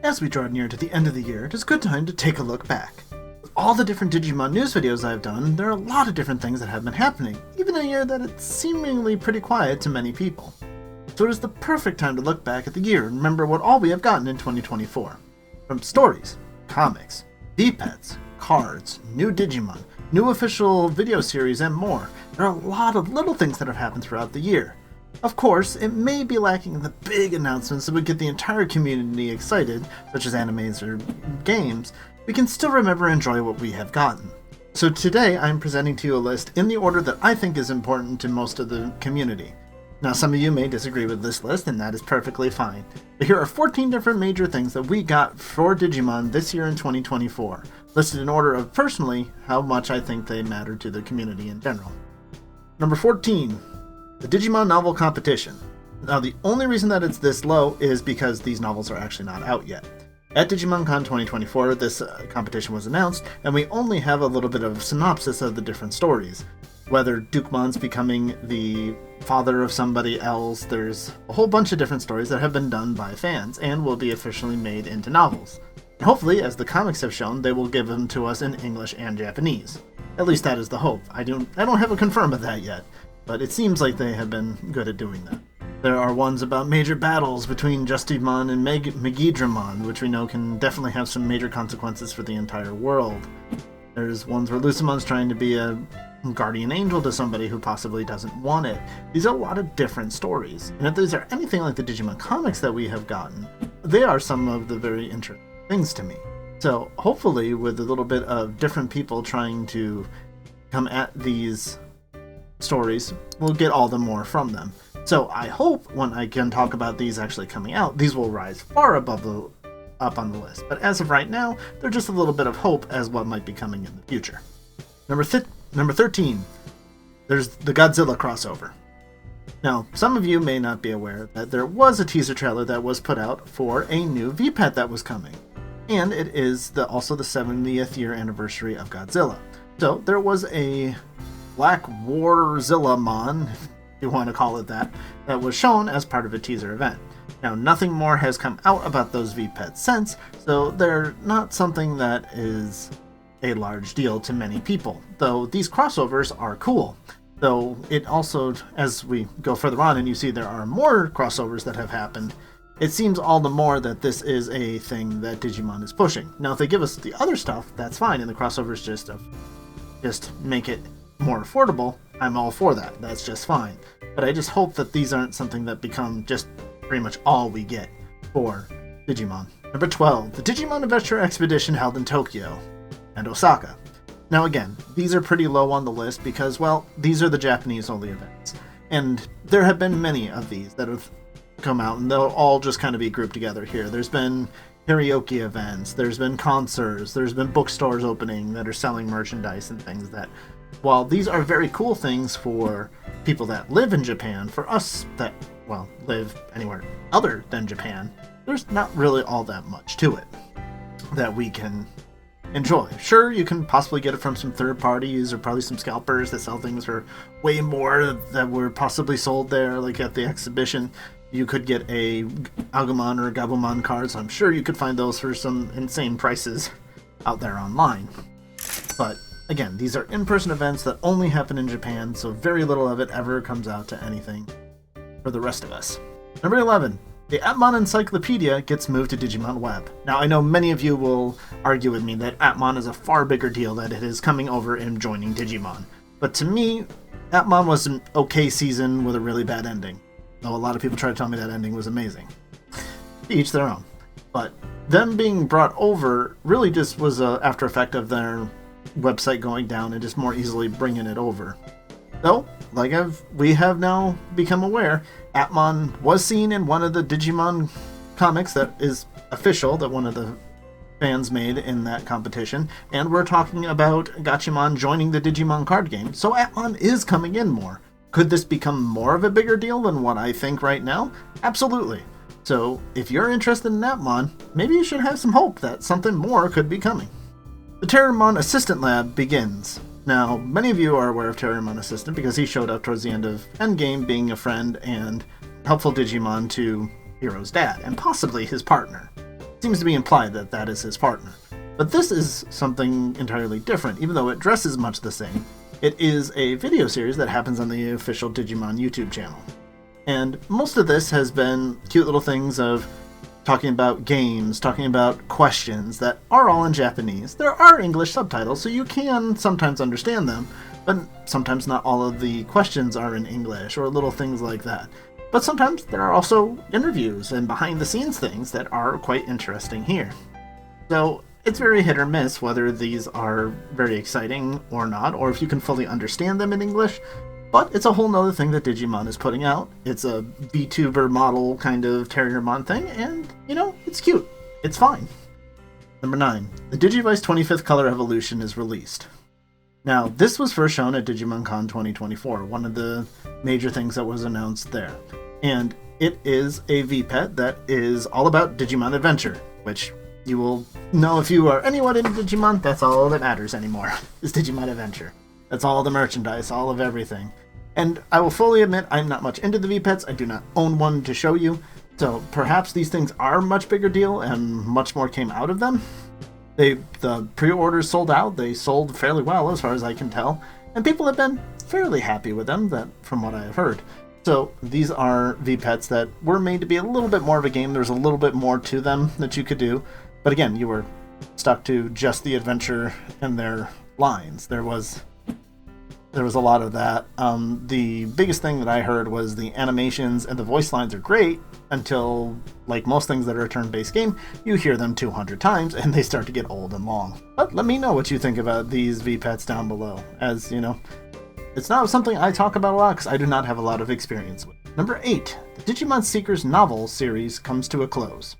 As we draw near to the end of the year, it is a good time to take a look back. With all the different Digimon news videos I've done, there are a lot of different things that have been happening, even in a year that it's seemingly pretty quiet to many people. So it is the perfect time to look back at the year and remember what all we have gotten in 2024. From stories, comics, V-Pets, cards, new Digimon, new official video series, and more, there are a lot of little things that have happened throughout the year. Of course, it may be lacking in the big announcements that would get the entire community excited, such as animes or games. We can still remember and enjoy what we have gotten. So today I'm presenting to you a list in the order that I think is important to most of the community. Now some of you may disagree with this list, and that is perfectly fine. But here are 14 different major things that we got for Digimon this year in 2024, listed in order of personally how much I think they matter to the community in general. Number 14. The Digimon Novel Competition. Now the only reason that it's this low is because these novels are actually not out yet. At DigimonCon 2024, this competition was announced, and we only have a little bit of a synopsis of the different stories. Whether Dukemon's becoming the father of somebody else, there's a whole bunch of different stories that have been done by fans and will be officially made into novels. And hopefully, as the comics have shown, they will give them to us in English and Japanese. At least that is the hope. I don't have a confirm of that yet, but it seems like they have been good at doing that. There are ones about major battles between Justimon and Megidramon, which we know can definitely have some major consequences for the entire world. There's ones where Lucimon's trying to be a guardian angel to somebody who possibly doesn't want it. These are a lot of different stories, and if these are anything like the Digimon comics that we have gotten, they are some of the very interesting things to me. So hopefully with a little bit of different people trying to come at these stories, we'll get all the more from them. So I hope when I can talk about these actually coming out, these will rise far above up on the list. But as of right now, they're just a little bit of hope as what might be coming in the future. Number 13, there's the Godzilla crossover. Now, some of you may not be aware that there was a teaser trailer that was put out for a new V-Pet that was coming. And it is also the 70th year anniversary of Godzilla. So there was a Black Warzillamon, if you want to call it that was shown as part of a teaser event. Now, nothing more has come out about those V-Pets since, so they're not something that is a large deal to many people, though these crossovers are cool. Though it also, as we go further on and you see there are more crossovers that have happened, it seems all the more that this is a thing that Digimon is pushing. Now, if they give us the other stuff, that's fine, and the crossovers just make it more affordable, I'm all for that. That's just fine. But I just hope that these aren't something that become just pretty much all we get for Digimon. Number 12, the Digimon Adventure Expedition held in Tokyo and Osaka. Now again, these are pretty low on the list because, well, these are the Japanese-only events. And there have been many of these that have come out, and they'll all just kind of be grouped together here. There's been karaoke events, there's been concerts, there's been bookstores opening that are selling merchandise and things that, while these are very cool things for people that live in Japan, for us that, well, live anywhere other than Japan, there's not really all that much to it that we can enjoy. Sure, you can possibly get it from some third parties or probably some scalpers that sell things for way more that were possibly sold there, like at the exhibition. You could get a Agumon or a Gabumon card, so I'm sure you could find those for some insane prices out there online. But again, these are in-person events that only happen in Japan, so very little of it ever comes out to anything for the rest of us. Number 11. The Atmon Encyclopedia gets moved to Digimon Web. Now, I know many of you will argue with me that Atmon is a far bigger deal, that it is coming over and joining Digimon. But to me, Atmon was an okay season with a really bad ending. Though a lot of people try to tell me that ending was amazing. Each their own. But them being brought over really just was an after effect of their website going down and just more easily bringing it over. Though, like we have now become aware, Atmon was seen in one of the Digimon comics that is official, that one of the fans made in that competition, and we're talking about Gachimon joining the Digimon card game, so Atmon is coming in more. Could this become more of a bigger deal than what I think right now? Absolutely. So, if you're interested in Atmon, maybe you should have some hope that something more could be coming. The Terramon Assistant Lab begins. Now, many of you are aware of Terramon Assistant because he showed up towards the end of Endgame being a friend and helpful Digimon to Hero's dad, and possibly his partner. seems to be implied that that is his partner. But this is something entirely different, even though it dresses much the same. It is a video series that happens on the official Digimon YouTube channel. And most of this has been cute little things of talking about games, talking about questions that are all in Japanese. There are English subtitles, so you can sometimes understand them, but sometimes not all of the questions are in English, or little things like that. But sometimes there are also interviews and behind-the-scenes things that are quite interesting here. So it's very hit or miss whether these are very exciting or not, or if you can fully understand them in English. But it's a whole nother thing that Digimon is putting out. It's a VTuber model kind of Terriermon thing, and, you know, it's cute. It's fine. Number 9. The Digivice 25th Color Evolution is released. Now, this was first shown at Digimon Con 2024, one of the major things that was announced there. And it is a VPET that is all about Digimon Adventure, which you will know if you are anyone into Digimon. That's all that matters anymore, is Digimon Adventure. That's all the merchandise, all of everything. And I will fully admit I'm not much into the VPETs. I do not own one to show you. So perhaps these things are a much bigger deal and much more came out of them. The pre-orders sold out. They sold fairly well as far as I can tell. And people have been fairly happy with them, that from what I have heard. So these are VPETs that were made to be a little bit more of a game. There's a little bit more to them that you could do. But again, you were stuck to just the adventure and their lines. There was a lot of that. The biggest thing that I heard was the animations and the voice lines are great until, like most things that are a turn-based game, you hear them 200 times and they start to get old and long. But let me know what you think about these VPETs down below. As you know, it's not something I talk about a lot because I do not have a lot of experience with. Number 8. The Digimon Seekers novel series comes to a close.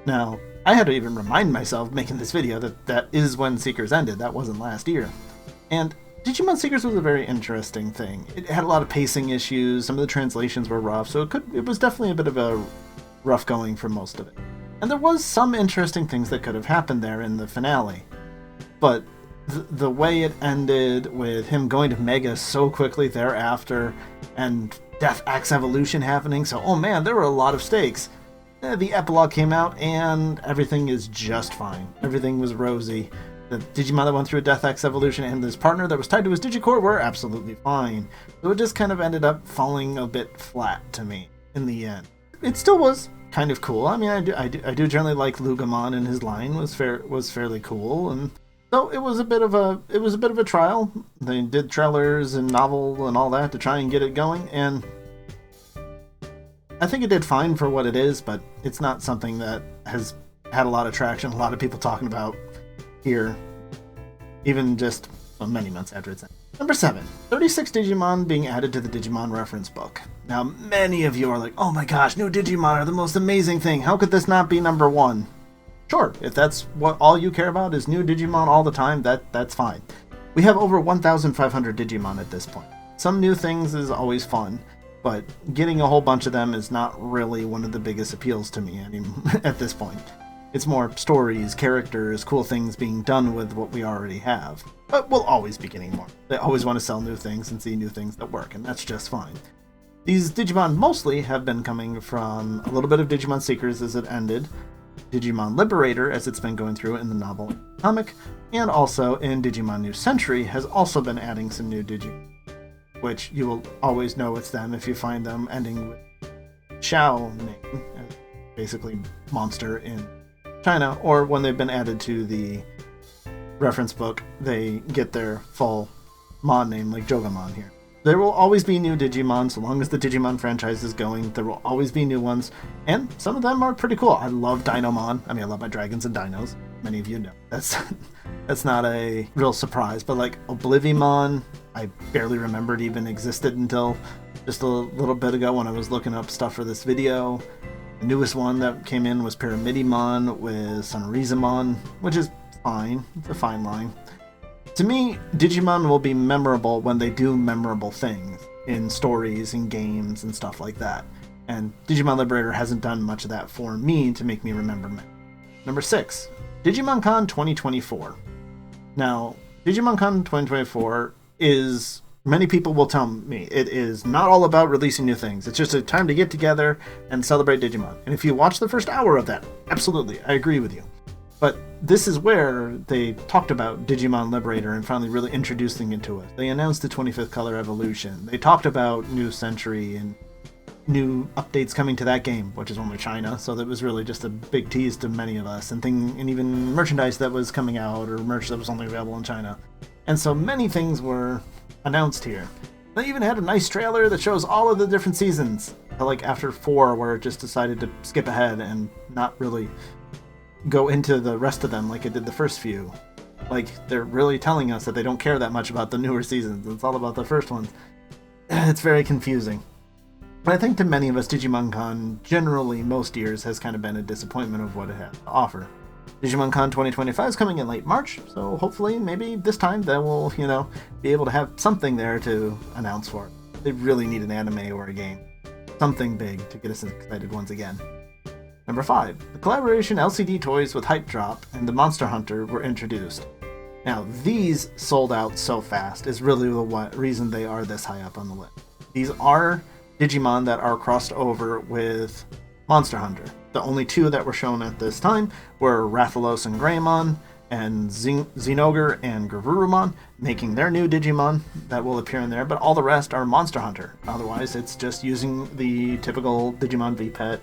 Now, I had to even remind myself making this video that that is when Seekers ended. That wasn't last year. And Digimon Seekers was a very interesting thing. It had a lot of pacing issues, some of the translations were rough, so it was definitely a bit of a rough going for most of it. And there was some interesting things that could have happened there in the finale. But the way it ended with him going to Mega so quickly thereafter, and Death Axe Evolution happening, so oh man, there were a lot of stakes. The epilogue came out and everything is just fine. Everything was rosy. The Digimon that went through a Death Axe Evolution and his partner that was tied to his Digicore were absolutely fine. So it just kind of ended up falling a bit flat to me in the end. It still was kind of cool. I mean, I do generally like Lugamon, and his line was fairly cool, and so it was a bit of a trial. They did trailers and novel and all that to try and get it going, and I think it did fine for what it is, but it's not something that has had a lot of traction, a lot of people talking about here, even just many months after it's ended. Number 7. 36 Digimon being added to the Digimon reference book. Now, many of you are like, oh my gosh, new Digimon are the most amazing thing. How could this not be number 1? Sure, if that's what all you care about is new Digimon all the time, that's fine. We have over 1,500 Digimon at this point. Some new things is always fun, but getting a whole bunch of them is not really one of the biggest appeals to me at this point. It's more stories, characters, cool things being done with what we already have. But we'll always be getting more. They always want to sell new things and see new things that work, and that's just fine. These Digimon mostly have been coming from a little bit of Digimon Seekers as it ended, Digimon Liberator as it's been going through in the novel and comic, and also in Digimon New Century has also been adding some new Digimon, which you will always know it's them if you find them ending with Xiao name, basically monster in China, or when they've been added to the reference book, they get their full Mon name, like Jogamon here. There will always be new Digimon, so long as the Digimon franchise is going, there will always be new ones, and some of them are pretty cool. I love Dinomon. I mean, I love my dragons and dinos. Many of you know. That's not a real surprise, but like Oblivimon, I barely remembered even existed until just a little bit ago when I was looking up stuff for this video. The newest one that came in was Pyramidimon with Sonorizamon, which is fine. It's a fine line. To me, Digimon will be memorable when they do memorable things in stories and games and stuff like that. And Digimon Liberator hasn't done much of that for me to make me remember me. Number 6, Digimon Con 2024. Now, Digimon Con 2024 is Many people will tell me it is not all about releasing new things. It's just a time to get together and celebrate Digimon. And if you watch the first hour of that, absolutely, I agree with you. But this is where they talked about Digimon Liberator and finally really introducing it to us. They announced the 25th Color Evolution. They talked about New Century and new updates coming to that game, which is only China, so that was really just a big tease to many of us, and even merchandise that was coming out or merch that was only available in China. And so many things were announced here. They even had a nice trailer that shows all of the different seasons, like after 4, where it just decided to skip ahead and not really go into the rest of them like it did the first few. Like, they're really telling us that they don't care that much about the newer seasons. It's all about the first ones. It's very confusing. But I think to many of us, Digimon Con, generally most years, has kind of been a disappointment of what it has to offer. Digimon Con 2025 is coming in late March, so hopefully, maybe this time, they will, be able to have something there to announce for it. They really need an anime or a game. Something big to get us excited once again. Number 5. The collaboration LCD toys with Hype Drop and the Monster Hunter were introduced. Now, these sold out so fast is really the reason they are this high up on the list. These are Digimon that are crossed over with Monster Hunter. The only 2 that were shown at this time were Rathalos and Greymon, and Zenogre and Garurumon, making their new Digimon that will appear in there, but all the rest are Monster Hunter. Otherwise, it's just using the typical Digimon VPET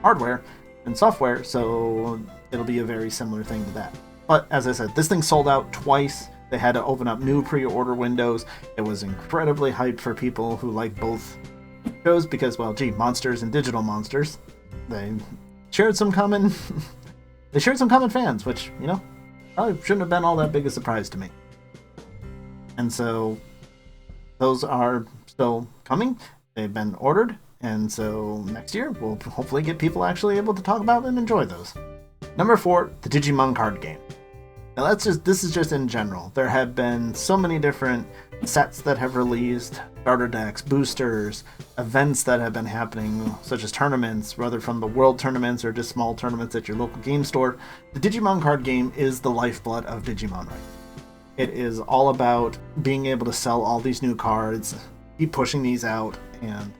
hardware and software, so it'll be a very similar thing to that. But as I said, this thing sold out twice. They had to open up new pre-order windows. It was incredibly hyped for people who like both shows because, well, monsters and digital monsters. They shared some common fans, which, probably shouldn't have been all that big a surprise to me. And so those are still coming. They've been ordered. And so next year, we'll hopefully get people actually able to talk about and enjoy those. Number 4, the Digimon card game. Now this is just in general. There have been so many different sets that have released, starter decks, boosters, events that have been happening, such as tournaments, whether from the world tournaments or just small tournaments at your local game store. The Digimon card game is the lifeblood of Digimon right now. It is all about being able to sell all these new cards, keep pushing these out, and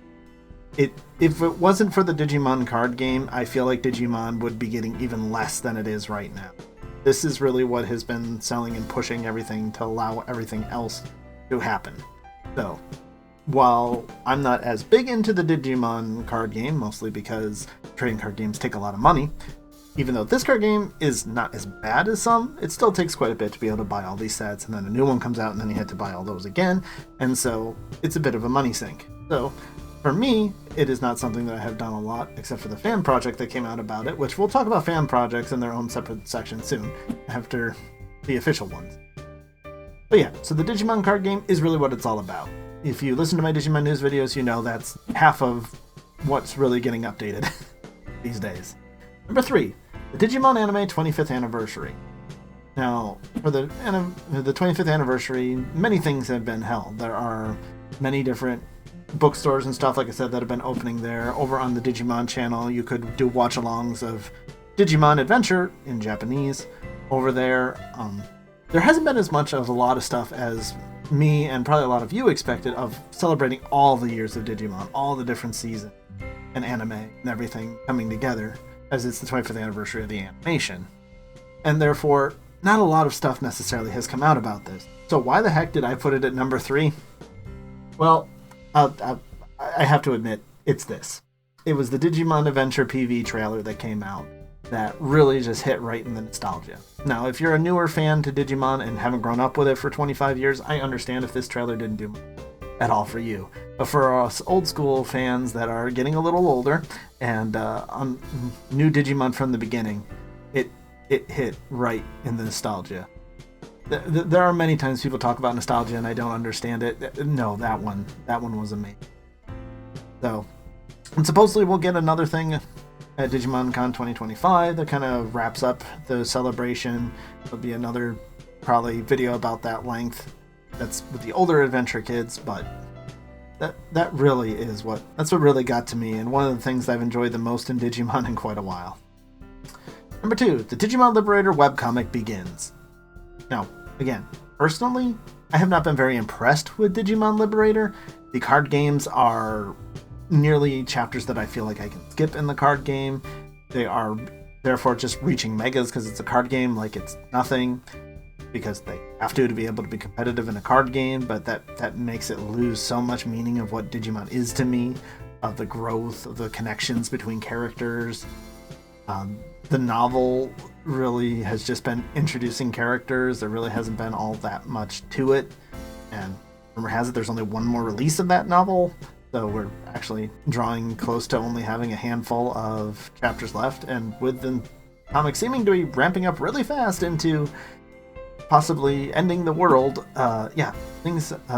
if it wasn't for the Digimon card game, I feel like Digimon would be getting even less than it is right now. This is really what has been selling and pushing everything to allow everything else to happen. So, while I'm not as big into the Digimon card game, mostly because trading card games take a lot of money, even though this card game is not as bad as some, it still takes quite a bit to be able to buy all these sets, and then a new one comes out, and then you have to buy all those again, and so it's a bit of a money sink. So, for me, it is not something that I have done a lot, except for the fan project that came out about it, which we'll talk about fan projects in their own separate section soon, after the official ones. But yeah, so the Digimon card game is really what it's all about. If you listen to my Digimon news videos, you know that's half of what's really getting updated these days. Number 3, the Digimon Anime 25th Anniversary. Now, for the 25th anniversary, many things have been held. There are many different bookstores and stuff, like I said, that have been opening there. Over on the Digimon channel, you could do watch-alongs of Digimon Adventure in Japanese over there. There hasn't been as much of a lot of stuff as me and probably a lot of you expected of celebrating all the years of Digimon, all the different seasons and anime and everything coming together, as it's the 25th anniversary of the animation. And therefore, not a lot of stuff necessarily has come out about this. So why the heck did I put it at number 3? Well, I have to admit, it's this. It was the Digimon Adventure PV trailer that came out that really just hit right in the nostalgia. Now, if you're a newer fan to Digimon and haven't grown up with it for 25 years, I understand if this trailer didn't do at all for you. But for us old school fans that are getting a little older and on new Digimon from the beginning, it hit right in the nostalgia. There are many times people talk about nostalgia and I don't understand it. No, that one was amazing. So, and supposedly we'll get another thing at Digimon Con 2025 that kind of wraps up the celebration. There'll be another probably video about that length that's with the older adventure kids, but that really is that's what really got to me, and one of the things I've enjoyed the most in Digimon in quite a while. Number 2, the Digimon Liberator webcomic begins. Now, again, personally, I have not been very impressed with Digimon Liberator. The card games are nearly chapters that I feel like I can skip in the card game. They are therefore just reaching megas because it's a card game, like it's nothing, because they have to be able to be competitive in a card game, but that makes it lose so much meaning of what Digimon is to me, of the growth, of the connections between characters. The novel really has just been introducing characters. There really hasn't been all that much to it. And rumor has it there's only one more release of that novel. So we're actually drawing close to only having a handful of chapters left. And with the comic seeming to be ramping up really fast into possibly ending the world,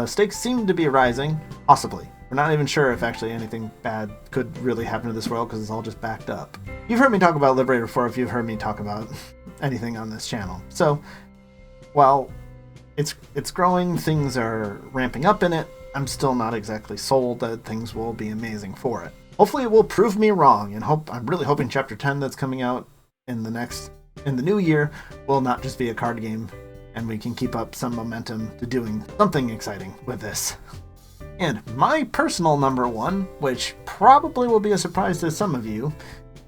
stakes seem to be rising. Possibly. We're not even sure if actually anything bad could really happen to this world because it's all just backed up. You've heard me talk about Liberator before if you've heard me talk about anything on this channel. So, while it's growing, things are ramping up in it, I'm still not exactly sold that things will be amazing for it. Hopefully it will prove me wrong, and I'm really hoping Chapter 10 that's coming out in the new year will not just be a card game, and we can keep up some momentum to doing something exciting with this. And my personal number one, which probably will be a surprise to some of you,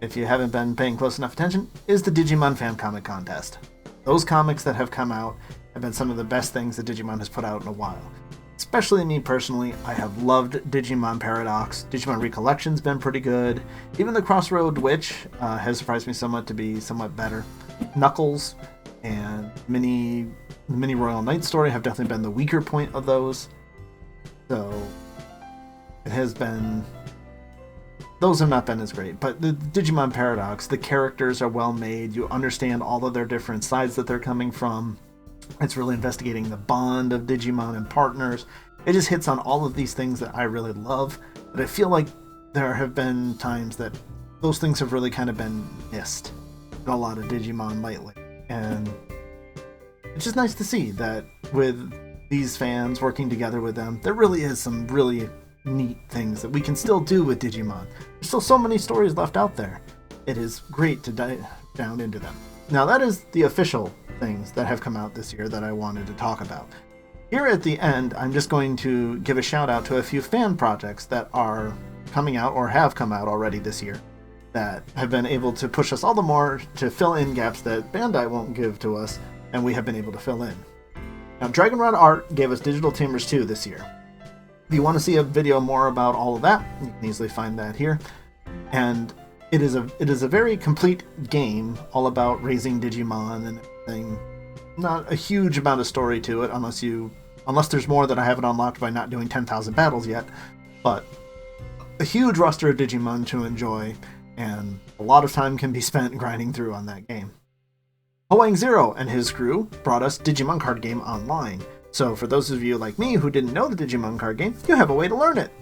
if you haven't been paying close enough attention, is the Digimon Fan Comic Contest. Those comics that have come out have been some of the best things that Digimon has put out in a while. Especially me personally, I have loved Digimon Paradox. Digimon Recollection's been pretty good. Even the Crossroad Witch has surprised me somewhat to be somewhat better. Knuckles and Mini Royal Knight Story have definitely been the weaker point of those. So it has been... those have not been as great, but the Digimon Paradox, the characters are well made, you understand all of their different sides that they're coming from. It's really investigating the bond of Digimon and partners. It just hits on all of these things that I really love, but I feel like there have been times that those things have really kind of been missed in a lot of Digimon lately. And it's just nice to see that with these fans working together with them, there really is some really neat things that we can still do with Digimon. There's still so many stories left out there. It is great to dive down into them. Now that is the official things that have come out this year that I wanted to talk about. Here at the end, I'm just going to give a shout out to a few fan projects that are coming out or have come out already this year that have been able to push us all the more to fill in gaps that Bandai won't give to us, and we have been able to fill in. Now, Dragon Rod Art gave us Digital Tamers 2 this year. If you want to see a video more about all of that, you can easily find that here. And it is a very complete game, all about raising Digimon and everything. Not a huge amount of story to it, unless there's more that I haven't unlocked by not doing 10,000 battles yet. But a huge roster of Digimon to enjoy, and a lot of time can be spent grinding through on that game. Hoang Zero and his crew brought us Digimon Card Game Online. So for those of you like me who didn't know the Digimon card game, you have a way to learn it.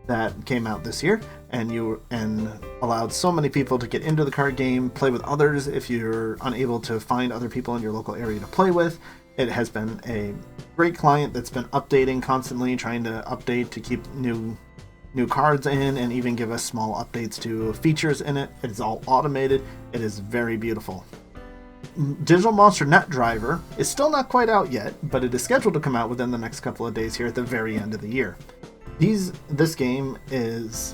That came out this year, and allowed so many people to get into the card game, play with others if you're unable to find other people in your local area to play with. It has been a great client that's been updating constantly, trying to update to keep new cards in, and even give us small updates to features in it. It is all automated. It is very beautiful. Digital Monster Net Driver is still not quite out yet, but it is scheduled to come out within the next couple of days here at the very end of the year. This game is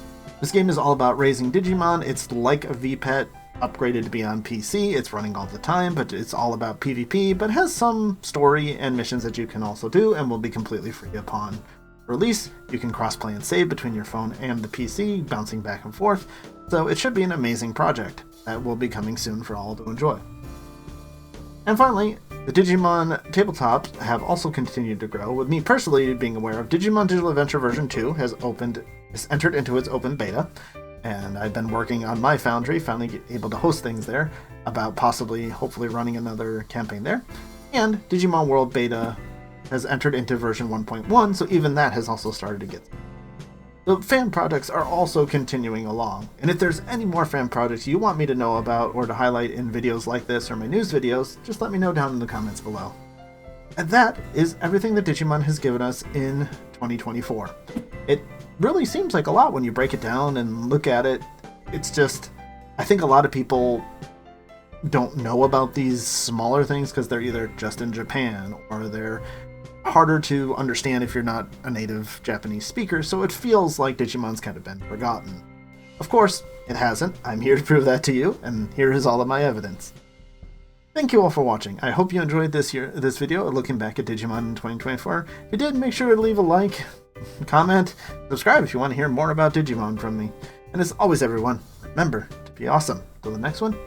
all about raising Digimon. It's like a VPET upgraded to be on PC. It's running all the time, but it's all about PvP, but has some story and missions that you can also do, and will be completely free upon release. You can cross-play and save between your phone and the PC, bouncing back and forth. So it should be an amazing project that will be coming soon for all to enjoy. And finally, the Digimon tabletops have also continued to grow, with me personally being aware of Digimon Digital Adventure version 2 has entered into its open beta, and I've been working on my Foundry, finally able to host things there, about hopefully running another campaign there. And Digimon World Beta has entered into version 1.1, so even that has also started to get... The fan projects are also continuing along, and if there's any more fan projects you want me to know about or to highlight in videos like this or my news videos, just let me know down in the comments below. And that is everything that Digimon has given us in 2024. It really seems like a lot when you break it down and look at it. It's just, I think a lot of people don't know about these smaller things because they're either just in Japan or they're harder to understand if you're not a native Japanese speaker, so it feels like Digimon's kind of been forgotten. Of course, it hasn't. I'm here to prove that to you, and here is all of my evidence. Thank you all for watching. I hope you enjoyed this video looking back at Digimon in 2024. If you did, make sure to leave a like, comment, subscribe if you want to hear more about Digimon from me. And as always, everyone, remember to be awesome. Till the next one,